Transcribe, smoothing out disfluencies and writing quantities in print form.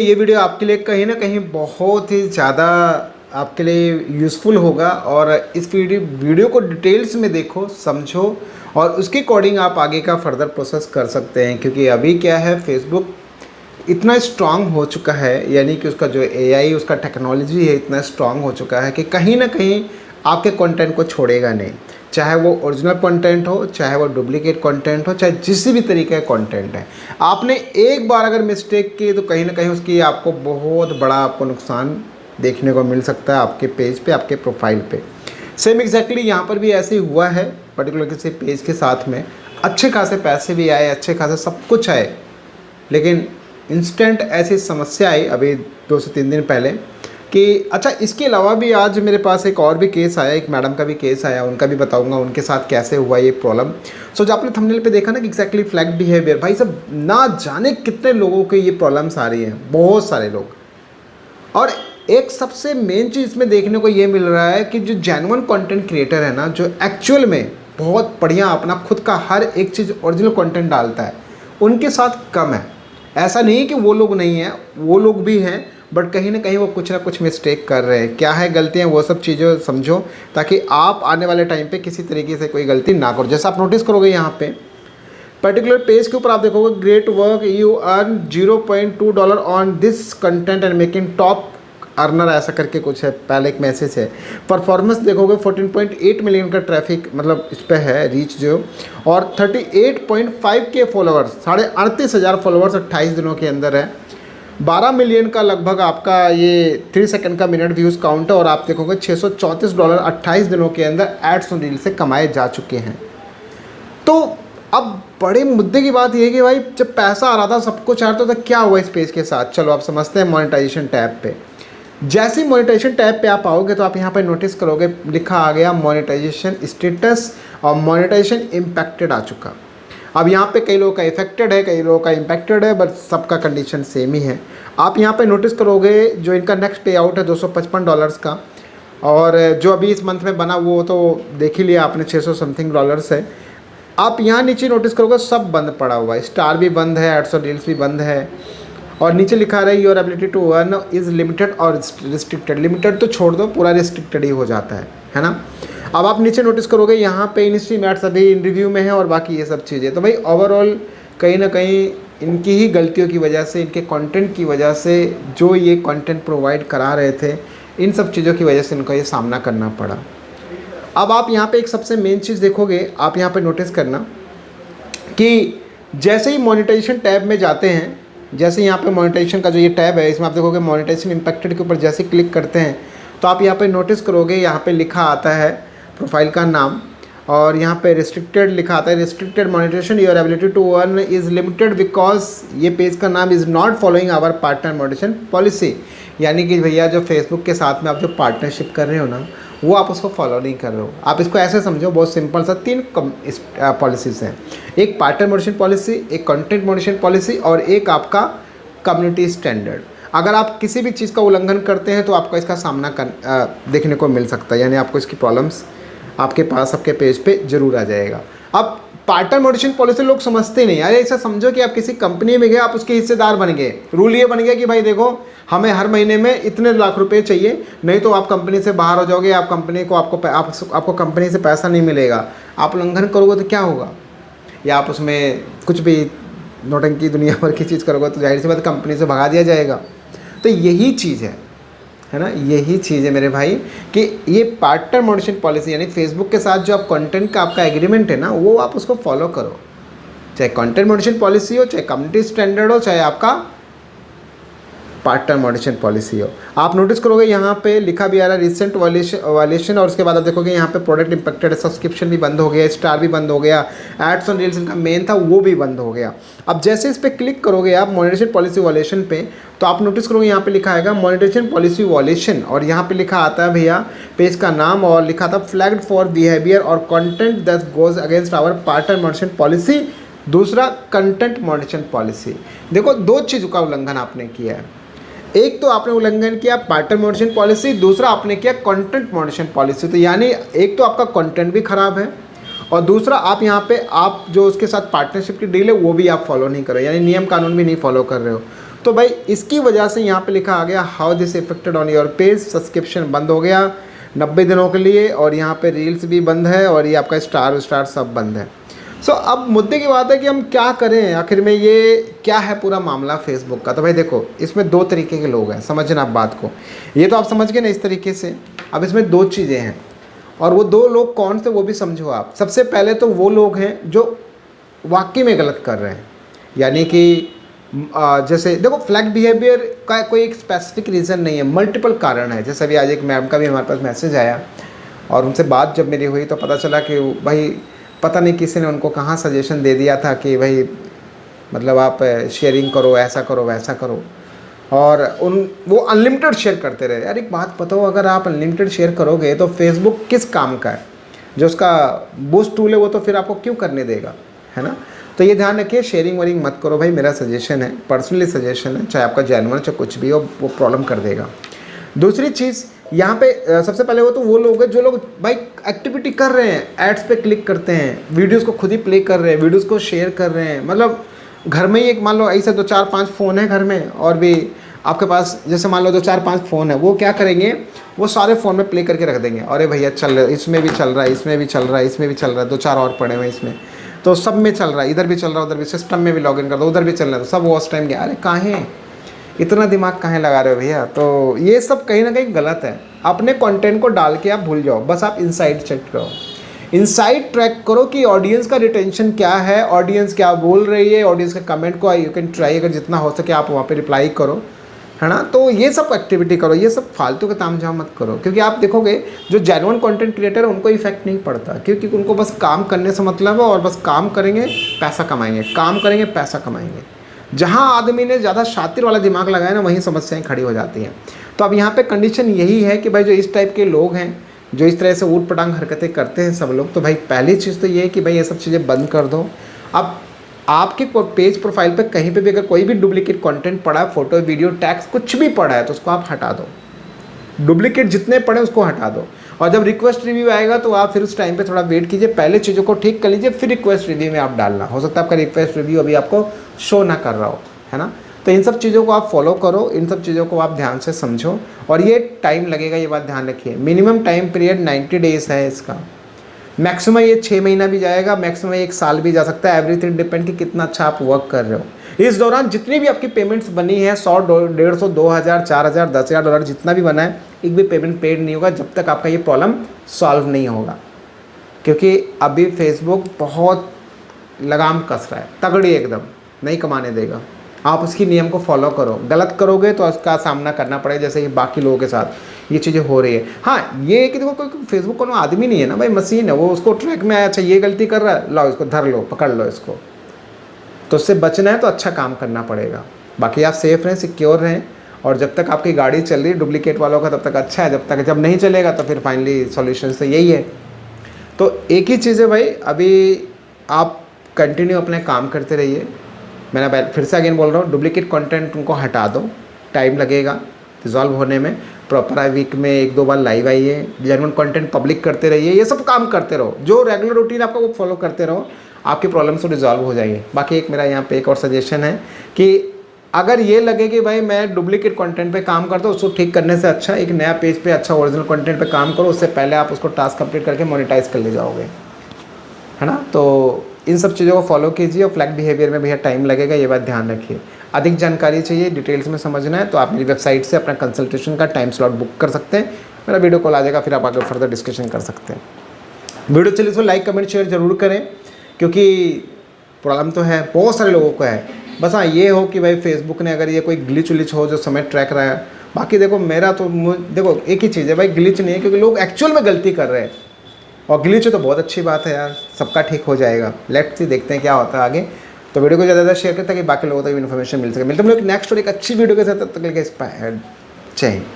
ये वीडियो आपके लिए कहीं ना कहीं बहुत ही ज़्यादा आपके लिए यूज़फुल होगा और इस वीडियो को डिटेल्स में देखो, समझो और उसके अकॉर्डिंग आप आगे का फर्दर प्रोसेस कर सकते हैं। क्योंकि अभी क्या है, फेसबुक इतना स्ट्रांग हो चुका है, यानी कि उसका जो एआई उसका टेक्नोलॉजी है इतना स्ट्रांग हो चुका है कि कहीं ना कहीं आपके कंटेंट को छोड़ेगा नहीं। चाहे वो ओरिजिनल कंटेंट हो, चाहे वो डुप्लीकेट कंटेंट हो, चाहे जिस भी तरीके का कंटेंट है, आपने एक बार अगर मिस्टेक की तो कहीं ना कहीं उसकी आपको बहुत बड़ा आपको नुकसान देखने को मिल सकता है आपके पेज पे, आपके प्रोफाइल पे। सेम एग्जैक्टली यहाँ पर भी ऐसे ही हुआ है। पर्टिकुलर किसी पेज के साथ में अच्छे खासे पैसे भी आए, अच्छे खासे सब कुछ आए, लेकिन इंस्टेंट ऐसी समस्या आई अभी 2 से 3 दिन पहले कि अच्छा, इसके अलावा भी आज मेरे पास एक और भी केस आया, एक मैडम का भी केस आया, उनका भी बताऊंगा उनके साथ कैसे हुआ ये प्रॉब्लम। सो जो आपने थंबनेल पे देखा ना कि एक्जैक्टली फ्लैग बिहेवियर, भाई सब ना जाने कितने लोगों के ये प्रॉब्लम्स आ रही हैं, बहुत सारे लोग। और एक सबसे मेन चीज़ इसमें देखने को ये मिल रहा है कि जो जेन्युइन कंटेंट क्रिएटर है ना, जो एक्चुअल में बहुत बढ़िया अपना खुद का हर एक चीज़ ओरिजिनल कंटेंट डालता है, उनके साथ कम है। ऐसा नहीं कि वो लोग नहीं हैं, वो लोग भी हैं, बट कहीं ना कहीं वो कुछ ना कुछ मिस्टेक कर रहे हैं। क्या है गलतियाँ, वो सब चीज़ें समझो ताकि आप आने वाले टाइम पे किसी तरीके से कोई गलती ना करो। जैसा आप नोटिस करोगे यहाँ पे पर्टिकुलर पेज के ऊपर आप देखोगे, great work, you earn $0.2 on this content and making top earner, ऐसा करके कुछ है, पहले एक मैसेज है। परफॉर्मेंस देखोगे 14.8 मिलियन का ट्रैफिक मतलब इस पर है रीच जो, और 38.5 के फॉलोअर्स, 38,500 फॉलोअर्स 28 दिनों के अंदर है। 12 मिलियन का लगभग आपका ये 3 सेकंड का मिनट व्यूज़ काउंट है। और आप देखोगे $634 28 दिनों के अंदर एड्स और रील से कमाए जा चुके हैं। तो अब बड़े मुद्दे की बात यह है कि भाई जब पैसा आ रहा था, सब कुछ आ रहा था, तो क्या हुआ इस पेज के साथ, चलो आप समझते हैं। मोनेटाइजेशन टैब पे, जैसे ही मोनेटाइजेशन टैब पे आप आओगे तो आप यहाँ पे नोटिस करोगे लिखा आ गया मोनेटाइजेशन स्टेटस और मोनेटाइजेशन इम्पैक्टेड आ चुका। अब यहाँ पे कई लोगों का इफेक्टेड है, कई लोगों का इम्पैक्टेड है, बट सबका कंडीशन सेम ही है। आप यहाँ पे नोटिस करोगे जो इनका नेक्स्ट पे आउट है $255 का, और जो अभी इस मंथ में बना वो तो देख ही लिया आपने, 600 समथिंग डॉलर्स है। आप यहाँ नीचे नोटिस करोगे सब बंद पड़ा हुआ है, स्टार भी बंद है, एड्स और रील्स भी बंद है, और नीचे लिखा रहा है your ability to earn is limited और रिस्ट्रिक्टेड। लिमिटेड तो छोड़ दो, पूरा रिस्ट्रिक्टेड ही हो जाता है ना। अब आप नीचे नोटिस करोगे यहाँ पे इनस्ट्रीम एड्स अभी इन रिव्यू में है और बाकी ये सब चीज़ें। तो भाई ओवरऑल कहीं ना कहीं इनकी ही गलतियों की वजह से, इनके कंटेंट की वजह से, जो ये कंटेंट प्रोवाइड करा रहे थे, इन सब चीज़ों की वजह से इनको ये सामना करना पड़ा। अब आप यहाँ पे एक सबसे मेन चीज़ देखोगे, आप यहाँ पे नोटिस करना कि जैसे ही मोनेटाइजेशन टैब में जाते हैं, जैसे यहाँ पे मोनेटाइजेशन का जो ये टैब है, इसमें आप देखोगे मोनेटाइजेशन इम्पैक्टेड के ऊपर जैसे क्लिक करते हैं तो आप यहाँ पे नोटिस करोगे यहाँ पे लिखा आता है प्रोफाइल का नाम, और यहाँ पे रिस्ट्रिक्टेड लिखा आता है, restricted monetization your ability to earn is limited because ये पेज का नाम is not following our partner monetization policy. यानी कि भैया जो फेसबुक के साथ में आप जो पार्टनरशिप कर रहे हो ना, वो आप उसको फॉलो नहीं कर रहे हो। आप इसको ऐसे समझो, बहुत सिंपल सा 3 पॉलिसीज़ हैं, एक पार्टनर मोनेटाइजेशन पॉलिसी, एक कंटेंट मोनेटाइजेशन पॉलिसी और एक आपका कम्युनिटी स्टैंडर्ड। अगर आप किसी भी चीज़ का उल्लंघन करते हैं तो आपको इसका सामना देखने को मिल सकता है, यानी आपको इसकी प्रॉब्लम्स आपके पास आपके पेज पे जरूर आ जाएगा। अब पार्टनर मोनेटाइजेशन पॉलिसी लोग समझते नहीं यार। ऐसा समझो कि आप किसी कंपनी में गए, आप उसके हिस्सेदार बन गए, रूल ये बन गया कि भाई देखो हमें हर महीने में इतने लाख रुपए चाहिए, नहीं तो आप कंपनी से बाहर हो जाओगे, आप कंपनी को आपको कंपनी से पैसा नहीं मिलेगा। आप उल्लंघन करोगे तो क्या होगा, या आप उसमें कुछ भी नौटंकी दुनिया भर की चीज़ करोगे तो जाहिर सी बात कंपनी से भगा दिया जाएगा। तो यही चीज़ है ना, यही चीज़ है मेरे भाई कि ये पार्टनर मोनेटाइजेशन पॉलिसी, यानी फेसबुक के साथ जो आप कंटेंट का आपका एग्रीमेंट है ना, वो आप उसको फॉलो करो। चाहे कंटेंट मोनेटाइजेशन पॉलिसी हो, चाहे कम्युनिटी स्टैंडर्ड हो, चाहे आपका पार्टनर मोनेटाइजेशन पॉलिसी हो। आप नोटिस करोगे यहाँ पे लिखा भी आ रहा है रिसेंट वायलेशन, और उसके बाद आप देखोगे यहाँ पे प्रोडक्ट इम्पैक्टेड, सब्सक्रिप्शन भी बंद हो गया, स्टार भी बंद हो गया, एड्स ऑन रील्स इनका मेन था वो भी बंद हो गया। अब जैसे इस पर क्लिक करोगे आप मोनेटाइजेशन पॉलिसी वायलेशन पे, तो आप नोटिस करोगे यहाँ पे लिखा आएगा मोनेटाइजेशन पॉलिसी वायलेशन, और यहाँ पे लिखा आता है भैया पेज का नाम, और लिखा था फ्लैग्ड फॉर बिहेवियर और content that goes against our partner monetization policy. दूसरा कंटेंट मोनेटाइजेशन पॉलिसी। देखो 2 चीज़ों का उल्लंघन आपने किया है, एक तो आपने उल्लंघन किया पार्टनर मोनेटाइजेशन पॉलिसी, दूसरा आपने किया कंटेंट मोनेटाइजेशन पॉलिसी। तो यानी एक तो आपका कंटेंट भी खराब है, और दूसरा आप यहाँ पे आप जो उसके साथ पार्टनरशिप की डील है वो भी आप फॉलो नहीं कर रहे हो, यानी नियम कानून भी नहीं फॉलो कर रहे हो। तो भाई इसकी वजह से यहाँ पे लिखा आ गया how this affected on your page, subscription बंद हो गया 90 दिनों के लिए, और यहाँ पे रील्स भी बंद है, और ये आपका स्टार सब बंद है। सो अब मुद्दे की बात है कि हम क्या करें, आखिर में ये क्या है पूरा मामला फेसबुक का। तो भाई देखो, इसमें दो तरीके के लोग हैं, समझना आप बात को, ये तो आप समझ गए ना इस तरीके से। अब इसमें दो चीज़ें हैं, और वो दो लोग कौन से वो भी समझो आप। सबसे पहले तो वो लोग हैं जो वाकई में गलत कर रहे हैं, यानी कि जैसे देखो फ्लैग बिहेवियर का कोई एक स्पेसिफिक रीज़न नहीं है, मल्टीपल कारण है। जैसे अभी आज एक मैम का भी हमारे पास मैसेज आया, और उनसे बात जब मेरी हुई तो पता चला कि भाई पता नहीं किसी ने उनको कहाँ सजेशन दे दिया था कि भाई मतलब आप शेयरिंग करो, ऐसा करो वैसा करो, और वो अनलिमिटेड शेयर करते रहे। यार एक बात बताओ, अगर आप अनलिमिटेड शेयर करोगे तो फेसबुक किस काम का है? जो उसका बूस्ट टूल है वो तो फिर आपको क्यों करने देगा, है ना। तो ये ध्यान रखिए, शेयरिंग वेयरिंग मत करो भाई, मेरा सजेशन है, पर्सनली सजेशन है, चाहे आपका जेन्युइन चाहे कुछ भी हो, वो प्रॉब्लम कर देगा। दूसरी चीज़ यहाँ पे सबसे पहले वो लोग हैं जो लोग भाई एक्टिविटी कर रहे हैं, एड्स पे क्लिक करते हैं, वीडियोस को खुद ही प्ले कर रहे हैं, वीडियोस को शेयर कर रहे हैं। मतलब घर में ही एक मान लो ऐसे 2-4-5 फ़ोन है घर में, और भी आपके पास जैसे मान लो 2-4-5 फ़ोन है, वो क्या करेंगे, वो सारे फ़ोन में प्ले करके रख देंगे। अरे भैया चल रहा है, इसमें भी चल रहा है, इसमें भी चल रहा है, इसमें भी चल रहा है, 2-4 और पड़े हुए इसमें, तो सब में चल रहा है, इधर भी चल रहा है, उधर भी, सिस्टम में भी लॉगिन कर दो, उधर भी चल रहा है, तो सब वॉच टाइम गया। अरे काहे इतना दिमाग काहे लगा रहे हो भैया? तो ये सब कहीं ना कहीं गलत है। अपने कंटेंट को डाल के आप भूल जाओ, बस आप इनसाइड चेक करो, इनसाइड ट्रैक करो कि ऑडियंस का रिटेंशन क्या है, ऑडियंस क्या बोल रही है, ऑडियंस के कमेंट को यू कैन ट्राई, अगर जितना हो सके आप वहाँ पे रिप्लाई करो, है ना। तो ये सब एक्टिविटी करो, ये सब फालतू का तामझाम मत करो, क्योंकि आप देखोगे जो जेन्युइन कंटेंट क्रिएटर है उनको इफेक्ट नहीं पड़ता, क्योंकि उनको बस काम करने से मतलब है, और बस काम करेंगे पैसा कमाएंगे, काम करेंगे पैसा कमाएंगे। जहाँ आदमी ने ज़्यादा शातिर वाला दिमाग लगाया ना, वहीं समस्याएं खड़ी हो जाती हैं। तो अब यहाँ पे कंडीशन यही है कि भाई जो इस टाइप के लोग हैं, जो इस तरह से ऊट पटांग हरकतें करते हैं सब लोग, तो भाई पहली चीज़ तो ये है कि भाई ये सब चीज़ें बंद कर दो। अब आपके पेज प्रोफाइल पे कहीं पे भी अगर कोई भी डुप्लीकेट कंटेंट पड़ा है, फोटो वीडियो टैग्स कुछ भी पड़ा है, तो उसको आप हटा दो। डुप्लीकेट जितने पड़े उसको हटा दो, और जब रिक्वेस्ट रिव्यू आएगा तो आप फिर उस टाइम पे थोड़ा वेट कीजिए, पहले चीज़ों को ठीक कर लीजिए, फिर रिक्वेस्ट रिव्यू में आप डालना। हो सकता है आपका रिक्वेस्ट रिव्यू अभी आपको शो ना कर रहा हो, है ना। तो इन सब चीज़ों को आप फॉलो करो, इन सब चीज़ों को आप ध्यान से समझो, और ये टाइम लगेगा, ये बात ध्यान रखिए। मिनिमम टाइम पीरियड 90 डेज़ है इसका, मैक्सिमम ये 6 महीना भी जाएगा, मैक्सिमम 1 साल भी जा सकता है। एवरीथिंग डिपेंड कि कितना अच्छा आप वर्क कर रहे हो। इस दौरान जितनी भी आपकी पेमेंट्स बनी है, 100, 150, 2000, 4000, $10,000 जितना भी बना है, एक भी पेमेंट पेड नहीं होगा जब तक आपका ये प्रॉब्लम सॉल्व नहीं होगा, क्योंकि अभी फेसबुक बहुत लगाम कस रहा है, तगड़ी एकदम, नहीं कमाने देगा। आप उसकी नियम को फॉलो करो, गलत करोगे तो उसका सामना करना पड़ेगा, जैसे कि बाकी लोगों के साथ ये चीज़ें हो रही है। हाँ, ये है कि देखो कोई फेसबुक कोनो आदमी नहीं है ना भाई, मशीन है, वो उसको ट्रैक में आया, अच्छा ये गलती कर रहा है, लाओ इसको धर लो, पकड़ लो इसको। तो उससे बचना है तो अच्छा काम करना पड़ेगा। बाकी आप सेफ़ रहें, सिक्योर रहें, और जब तक आपकी गाड़ी चल रही है डुप्लीकेट वालों का तब तक अच्छा है, जब नहीं चलेगा तो फिर फाइनली सॉल्यूशन तो यही है। तो एक ही चीज़ है भाई, अभी आप कंटिन्यू अपने काम करते रहिए। मैंने फिर से अगेन बोल रहा हूँ, डुप्लीकेट कंटेंट उनको हटा दो, टाइम लगेगा रिजॉल्व होने में। प्रॉपर वीक में 1-2 बार लाइव आइए, जेन्युइन कंटेंट पब्लिक करते रहिए, ये सब काम करते रहो, जो रेगुलर रूटीन आपका वो फॉलो करते रहो, आपकी प्रॉब्लम्स तो रिजॉल्व हो जाएंगे। बाकी एक मेरा यहाँ पे एक और सजेशन है कि अगर ये लगे कि भाई मैं डुप्लीकेट कंटेंट पे काम करता हूँ, उसको ठीक करने से अच्छा एक नया पेज पे अच्छा ओरिजिनल कंटेंट पे काम करो, उससे पहले आप उसको टास्क कंप्लीट करके मोनेटाइज कर ले जाओगे, है ना। तो इन सब चीज़ों को फॉलो कीजिए, और फ्लैग बिहेवियर में भैया टाइम लगेगा, ये बात ध्यान रखिए। अधिक जानकारी चाहिए, डिटेल्स में समझना है, तो आप मेरी वेबसाइट से अपना कंसल्टेशन का टाइम स्लॉट बुक कर सकते हैं, मेरा वीडियो कॉल आ जाएगा, फिर आप आगे फर्दर डिस्कशन कर सकते हैं। वीडियो चलिए तो लाइक कमेंट शेयर जरूर करें, क्योंकि प्रॉब्लम तो है, बहुत सारे लोगों को है। बस हाँ ये हो कि भाई फेसबुक ने अगर ये कोई ग्लिच उलिच हो जो समय ट्रैक रहा है, बाकी देखो मेरा तो देखो एक ही चीज़ है भाई, ग्लिच नहीं है, क्योंकि लोग एक्चुअल में गलती कर रहे हैं, और ग्लिच है तो बहुत अच्छी बात है यार, सबका ठीक हो जाएगा। लेट्स सी, देखते हैं क्या होता है आगे। तो वीडियो को ज़्यादा शेयर करते हैं कि बाकी लोगों तक भी इन्फॉर्मेशन मिल सके। मिलते हैं हम लोग नेक्स्ट और एक अच्छी वीडियो के साथ, तब तक के लिए जय हिंद।